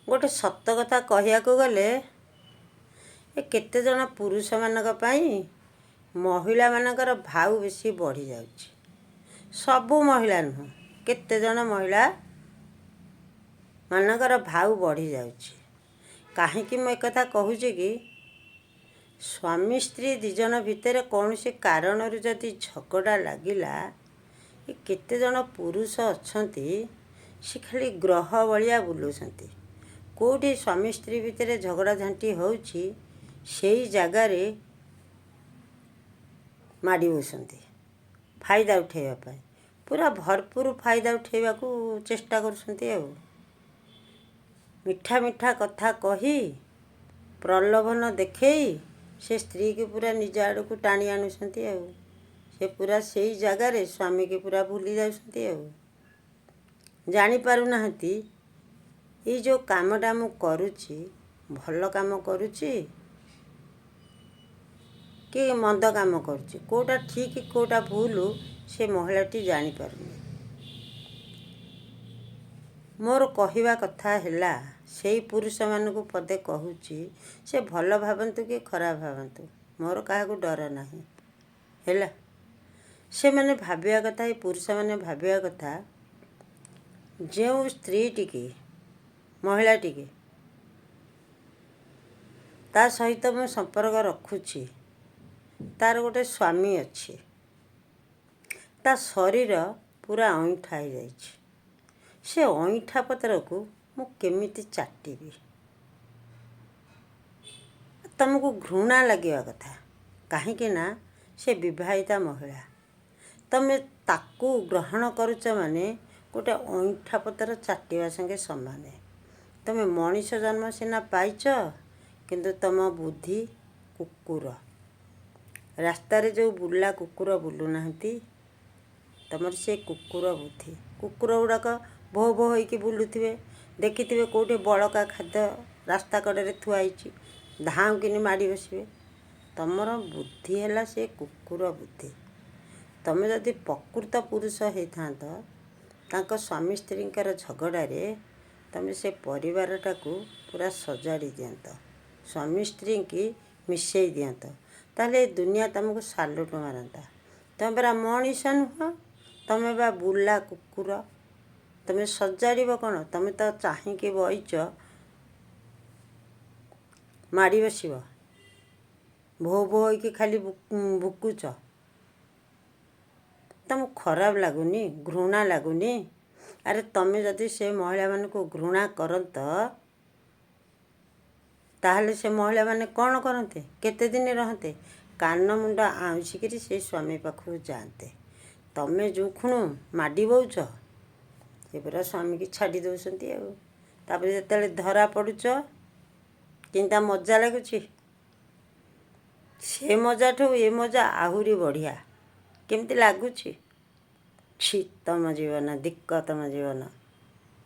गोटे सत कथा कहवाक गले ए केते जन पुरुष मानक पई महिला मानकर भाव बेसी बढ़ी जाउछि। सबु महिला नुह, केते जन महिला मानकर भाव बढ़ी जाउछि। काहेकि मैं कथा कहूछि कि स्वामी स्त्री दिजन भितर कौन से कारण जदि झगड़ा लगिला, ये केते जन पुरुष अच्छंती से खाली ग्रह भलिया बुलुछंती। कोठी स्वामी स्त्री भितर झगड़ा झांटी होउछि सेई जगारे माड़ी बसंती फायदा उठेवा पाई, पूरा भरपूर फायदा उठेवा को चेष्टा करछंती। मिठा मिठा कथा कही प्रलोभन देखेई से स्त्री के पूरा निज आड़ को टाणी आणुछंती। से पूरा सेई जगारे स्वामी के पूरा भूली जाउछंती। जानी पारु नाहंती ये जो कामटा मु करुछि भल काम करुछि कि मंद काम करुछि, कोटा ठीक कोटा भूल से महिलाटी जानी पारुनी। मोर कहिबा कथा हैला सेई पुरुष मानकु पदे कहूछि, से भल भावंतु कि खराब भावंतु, मोर काहाकु डर नाही हैला। से माने भाबिया कथा, ये पुरुष माने भाबिया कथा जो स्त्री टिके महिला टिके ता सहित मु संपर्क रखुछि, तार गोटे स्वामी अच्छी, ता शरीर पूरा अईठा हो जाइछि। से अईठा पत्र को मु केमिति चाटिबी, तुमको घृणा लगिवा कथा। काहेकि ना से विवाहिता महिला, तमे ताकू ग्रहण करुच माने गोटे अईठा पत्र चाटिवा संगे समान। तमे मनीष जन्म सिना पाइच किंतु तम बुद्धि कुकुर। रास्तार जो बुला कुकुर बुलू नाहंती, तमर से कुकुर बुद्धि। कुकुर गुड़ाक भो भो होइकी बुलुथिबे, देखिथिबे कोठे बड़का खाद्य रास्ता कड़े थुआई, धाऊ किनी माड़ी बसबे। तमर बुद्धि हैला से कुकुर बुद्धि। तमे जदि प्रकृत पुरुष होइथांत तांको स्वामी स्त्रींकर झगड़ारे तमे से परिवारटा को पूरा सजाड़ी दियंत, स्वामी स्त्री की मिसई दियंत, ताले दुनिया तुमको सालुट मारंता। तमे बरा मनीष नुह, तमे बा बुला कुकुर। तमे सजाड़ब कौन? तमे तो चाहिए बईच माड़ी बसब, भो भो होइकी खाली भुकुच। तुमको खराब लगुनि? घृणा लगुनि? अरे तमे जदि से महिला मान को घृणा करंत ताहले से महिला माने कौन करते? केते दिन रहते? कान मुंडा आउसिकी से स्वामी पाखु जाते। तमे जो खुणु माड़ी बउच से पूरा स्वामी की छाड़ी दौसंती। तापर जेतेले धरा पड़ुच किंता मजा लगुछि, से मजा ठू ये मजा आहुरी बढ़िया। केमती लगुछि? छी तम जीवन, दिक्क तम जीवन।